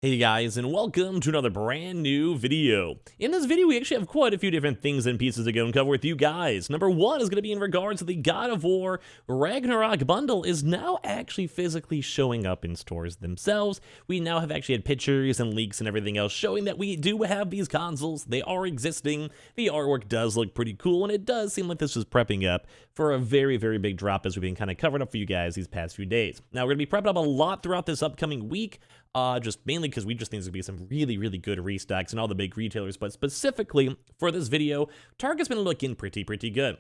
Hey guys, and welcome to another brand new video. In this video, we actually have quite a few different things and pieces to go and cover with you guys. Number one is going to be in regards to the God of War Ragnarok bundle is now actually physically showing up in stores themselves. We now have actually had pictures and leaks and everything else showing that we do have these consoles. They are existing. The artwork does look pretty cool, and it does seem like this is prepping up for a very, very big drop as we've been kind of covering up for you guys these past few days. Now, we're going to be prepping up a lot throughout this upcoming week. Just mainly because we just think there's going to be some really, really good restocks in all the big retailers, but specifically for this video, Target's been looking pretty good.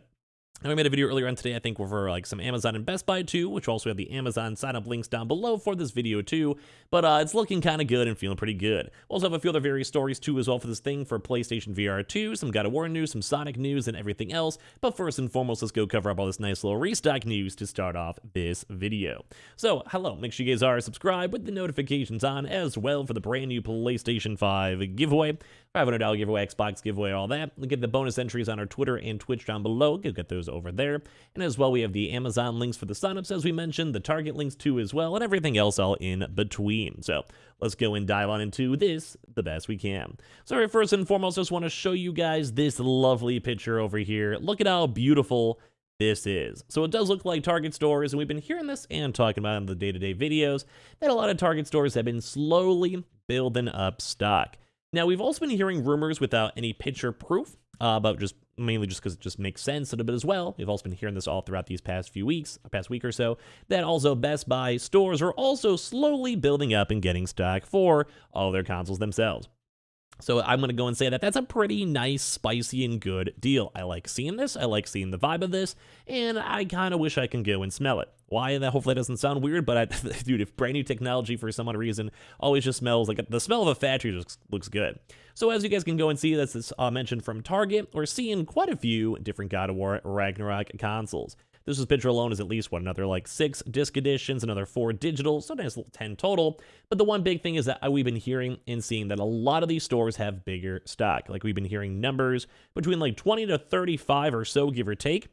And we made a video earlier on today, I think, for like some Amazon and Best Buy too, which also have the Amazon sign-up links down below for this video too. But it's looking kind of good and feeling pretty good. We also have a few other various stories too as well for this thing for PlayStation VR 2, some God of War news, some Sonic news, and everything else. But first and foremost, let's go cover up all this nice little restock news to start off this video. So, hello, make sure you guys are subscribed with the notifications on as well for the brand new PlayStation 5 giveaway. $500 giveaway, Xbox giveaway, all that. We'll get the bonus entries on our Twitter and Twitch down below. Go get those over there. And as well, we have the Amazon links for the signups, as we mentioned, the Target links too as well, and everything else all in between. So let's go and dive on into this the best we can. So first and foremost, I just want to show you guys this lovely picture over here. Look at how beautiful this is. So it does look like Target stores, and we've been hearing this and talking about it in the day-to-day videos, that a lot of Target stores have been slowly building up stock. Now, we've also been hearing rumors without any picture proof, but just mainly just because it just makes sense a little bit as well. We've also been hearing this all throughout these past few weeks, past week or so, that also Best Buy stores are also slowly building up and getting stock for all their consoles themselves. So I'm going to go and say that that's a pretty nice, spicy, and good deal. I like seeing this. I like seeing the vibe of this, and I kind of wish I can go and smell it. Why? That hopefully doesn't sound weird, but dude, if brand new technology for some odd reason always just smells like the smell of a factory just looks good. So as you guys can go and see, that's this mentioned from Target. We're seeing quite a few different God of War Ragnarok consoles. This picture alone is at least, another like 6 disc editions, another 4 digital, so nice little 10 total. But the one big thing is that we've been hearing and seeing that a lot of these stores have bigger stock. Like we've been hearing numbers between like 20 to 35 or so, give or take.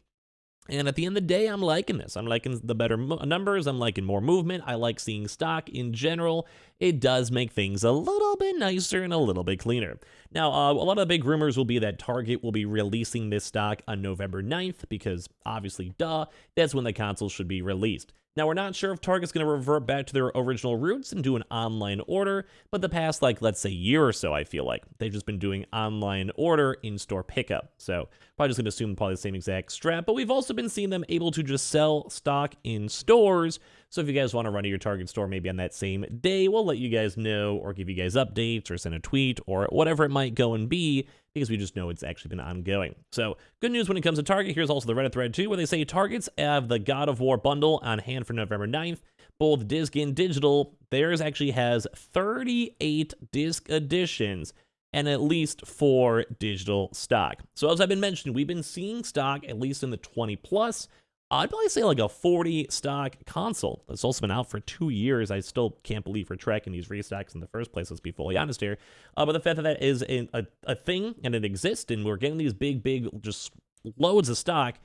And at the end of the day, I'm liking this. I'm liking the better numbers. I'm liking more movement. I like seeing stock in general. It does make things a little bit nicer and a little bit cleaner. Now, a lot of the big rumors will be that Target will be releasing this stock on November 9th because obviously, that's when the console should be released. Now, we're not sure if Target's going to revert back to their original roots and do an online order, but the past, like, let's say year or so, I feel like they've just been doing online order, in-store pickup. So probably just going to assume probably the same exact strap, but we've also been seeing them able to just sell stock in stores. So if you guys want to run to your Target store maybe on that same day, we'll let you guys know or give you guys updates or send a tweet or whatever it might go and be, because we just know it's actually been ongoing. So good news when it comes to Target. Here's also the Reddit thread too, where they say Targets have the God of War bundle on hand for November 9th, both disc and digital. Theirs actually has 38 disc editions and at least 4 digital stock. So as I've been mentioning, we've been seeing stock at least in the 20 plus. I'd probably say like a 40 stock console. That's also been out for 2 years. I still can't believe we're tracking these restocks in the first place, let's be fully honest here. But the fact that that is a thing and it exists and we're getting these big, just loads of stock,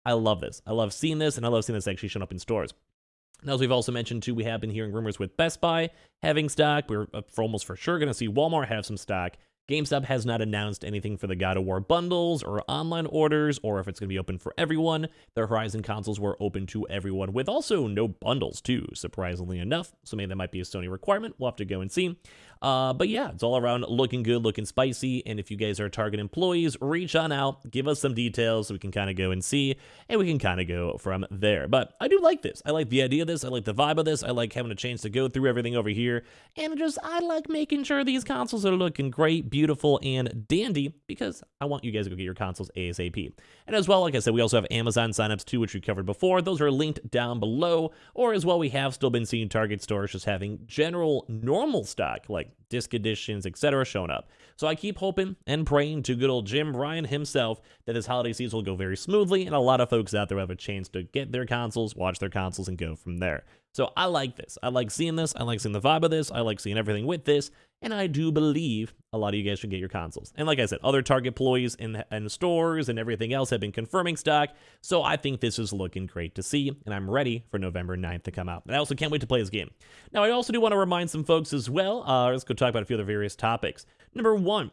I love this. I love seeing this, and I love seeing this actually showing up in stores. Now, as we've also mentioned too, we have been hearing rumors with Best Buy having stock. We're almost for sure going to see Walmart have some stock. GameStop has not announced anything for the God of War bundles or online orders, or if it's going to be open for everyone. Their Horizon consoles were open to everyone, with also no bundles too, surprisingly enough. So maybe that might be a Sony requirement. We'll have to go and see. But yeah, it's all around looking good, looking spicy. And if you guys are Target employees, reach on out, give us some details so we can kind of go and see, and we can kind of go from there. But I do like this. I like the idea of this. I like the vibe of this. I like having a chance to go through everything over here. And I like making sure these consoles are looking great, beautiful, and dandy, because I want you guys to go get your consoles ASAP. And as well, like I said, we also have Amazon signups too, which we covered before. Those are linked down below. Or as well, we have still been seeing Target stores just having general normal stock, like disc editions, etc., showing up. So I keep hoping and praying to good old Jim Ryan himself that this holiday season will go very smoothly, and a lot of folks out there will have a chance to get their consoles, watch their consoles, and go from there. So I like this. I like seeing this. I like seeing the vibe of this. I like seeing everything with this. And I do believe a lot of you guys should get your consoles. And like I said, other Target employees in stores and everything else have been confirming stock. So I think this is looking great to see. And I'm ready for November 9th to come out. And I also can't wait to play this game. Now, I also do want to remind some folks as well. Let's go talk about a few other various topics. Number one,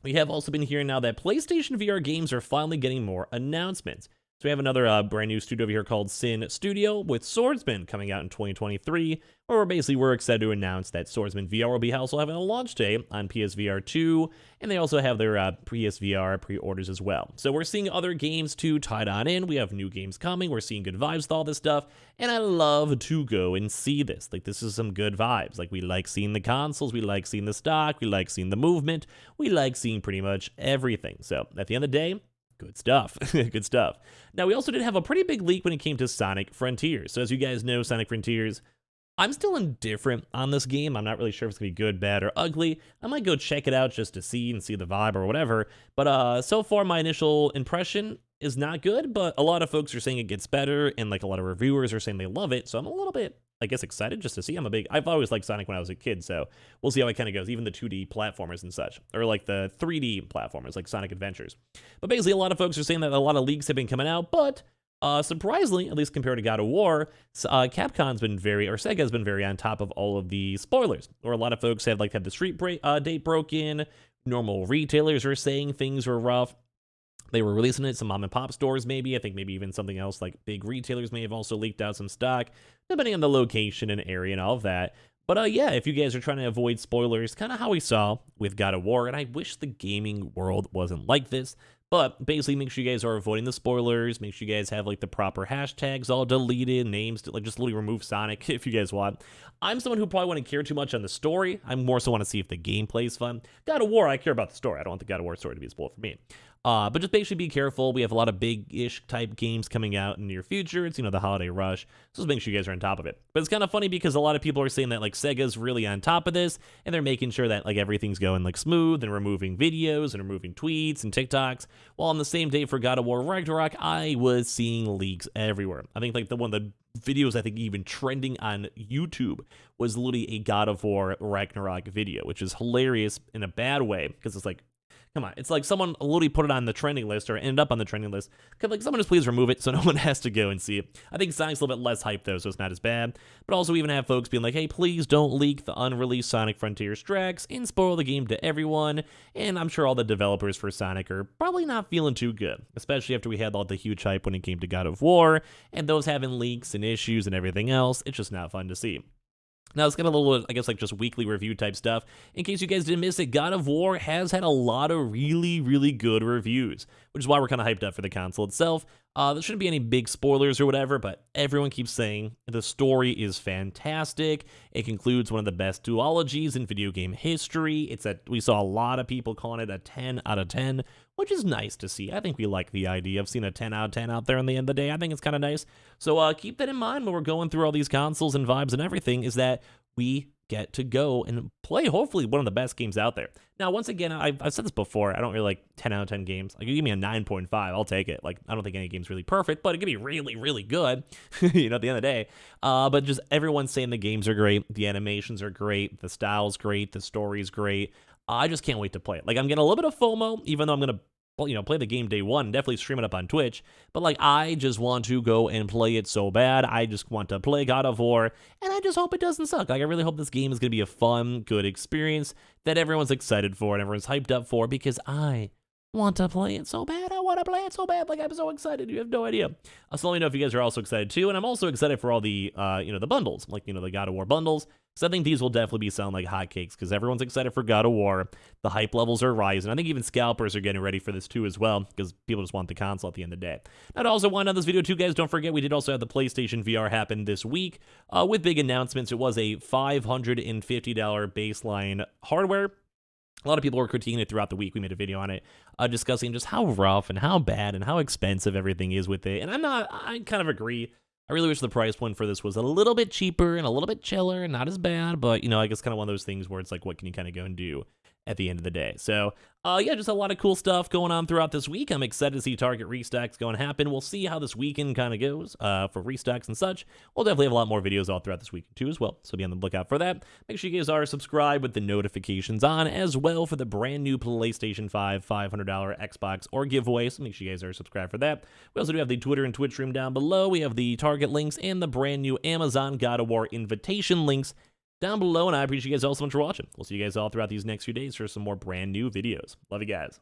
we have also been hearing now that PlayStation VR games are finally getting more announcements. So we have another brand new studio over here called Sin Studio with Swordsman coming out in 2023, where we're excited to announce that Swordsman VR will be also having a launch day on PSVR 2, and they also have their PSVR pre-orders as well. So we're seeing other games too tied on in. We have new games coming. We're seeing good vibes with all this stuff, and I love to go and see this. Like, this is some good vibes. Like, we like seeing the consoles, we like seeing the stock, we like seeing the movement, we like seeing pretty much everything. So at the end of the day, good stuff. Good stuff. Now, we also did have a pretty big leak when it came to Sonic Frontiers. So as you guys know, Sonic Frontiers, I'm still indifferent on this game. I'm not really sure if it's going to be good, bad, or ugly. I might go check it out just to see and see the vibe or whatever. But so far, my initial impression is not good, but a lot of folks are saying it gets better, and like a lot of reviewers are saying they love it. So I'm a little bit, I guess, excited just to see. I've always liked Sonic when I was a kid, so we'll see how it kind of goes. Even the 2D platformers and such, or like the 3D platformers, like Sonic Adventures. But basically, a lot of folks are saying that a lot of leaks have been coming out, but surprisingly, at least compared to God of War, Sega's been very on top of all of the spoilers. Or a lot of folks have had the street date broken. Normal retailers are saying things were rough. They were releasing it, some mom and pop stores maybe. I think maybe even something else like big retailers may have also leaked out some stock, depending on the location and area and all of that. But yeah, if you guys are trying to avoid spoilers, kind of how we saw with God of War, and I wish the gaming world wasn't like this, but basically make sure you guys are avoiding the spoilers, make sure you guys have like the proper hashtags all deleted, names, to, like just literally remove Sonic if you guys want. I'm someone who probably wouldn't care too much on the story. I more so want to see if the gameplay is fun. God of War, I care about the story. I don't want the God of War story to be a spoiler for me. But just basically be careful. We have a lot of big-ish type games coming out in the near future. It's, the holiday rush. So just make sure you guys are on top of it. But it's kind of funny because a lot of people are saying that, like, Sega's really on top of this, and they're making sure that, like, everything's going, like, smooth, and removing videos, and removing tweets and TikToks. While on the same day for God of War Ragnarok, I was seeing leaks everywhere. I think, like, one of the videos I think even trending on YouTube was literally a God of War Ragnarok video, which is hilarious in a bad way, because it's like, come on, it's like someone literally put it on the trending list or ended up on the trending list. Could like someone just please remove it so no one has to go and see it. I think Sonic's a little bit less hype though, so it's not as bad. But also even have folks being like, hey, please don't leak the unreleased Sonic Frontiers tracks and spoil the game to everyone. And I'm sure all the developers for Sonic are probably not feeling too good, especially after we had all the huge hype when it came to God of War and those having leaks and issues and everything else. It's just not fun to see. Now, let's get a little, I guess, like just weekly review type stuff. In case you guys didn't miss it, God of War has had a lot of really, really good reviews, which is why we're kind of hyped up for the console itself. There shouldn't be any big spoilers or whatever, but everyone keeps saying the story is fantastic. It concludes one of the best duologies in video game history. We saw a lot of people calling it a 10 out of 10, which is nice to see. I think we like the idea of seeing a 10 out of 10 out there in the end of the day. I think it's kind of nice. So keep that in mind when we're going through all these consoles and vibes and everything, is that we get to go and play hopefully one of the best games out there. Now, once again, I've said this before, I don't really like 10 out of 10 games. Like, you give me a 9.5, I'll take it. Like, I don't think any game's really perfect, but it could be really, really good, at the end of the day. But just everyone's saying the games are great, the animations are great, the style's great, the story's great. I just can't wait to play it. Like, I'm getting a little bit of FOMO, even though I'm going to play the game day one, definitely stream it up on Twitch, but like, I just want to go and play it so bad. I just want to play God of War, and I just hope it doesn't suck. Like, I really hope this game is going to be a fun, good experience that everyone's excited for and everyone's hyped up for, because I want to play it so bad. I want to play it so bad. Like, I'm so excited. You have no idea. So let me know if you guys are also excited too, and I'm also excited for all the, the bundles, like, the God of War bundles. So I think these will definitely be selling like hotcakes because everyone's excited for God of War. The hype levels are rising. I think even scalpers are getting ready for this too as well, because people just want the console at the end of the day. I'd also wind on this video too, guys. Don't forget, we did also have the PlayStation VR happen this week with big announcements. It was a $550 baseline hardware. A lot of people were critiquing it throughout the week. We made a video on it, discussing just how rough and how bad and how expensive everything is with it. And I kind of agree. I really wish the price point for this was a little bit cheaper and a little bit chiller and not as bad, but, you know, I guess kind of one of those things where it's like, what can you kind of go and do at the end of the day? So, yeah, just a lot of cool stuff going on throughout this week. I'm excited to see Target restocks going to happen. We'll see how this weekend kind of goes for restocks and such. We'll definitely have a lot more videos all throughout this weekend too as well, so be on the lookout for that. Make sure you guys are subscribed with the notifications on as well for the brand new PlayStation 5 $500 Xbox or giveaway, so make sure you guys are subscribed for that. We also do have the Twitter and Twitch stream down below. We have the Target links and the brand new Amazon God of War invitation links down below, and I appreciate you guys all so much for watching. We'll see you guys all throughout these next few days for some more brand new videos. Love you guys.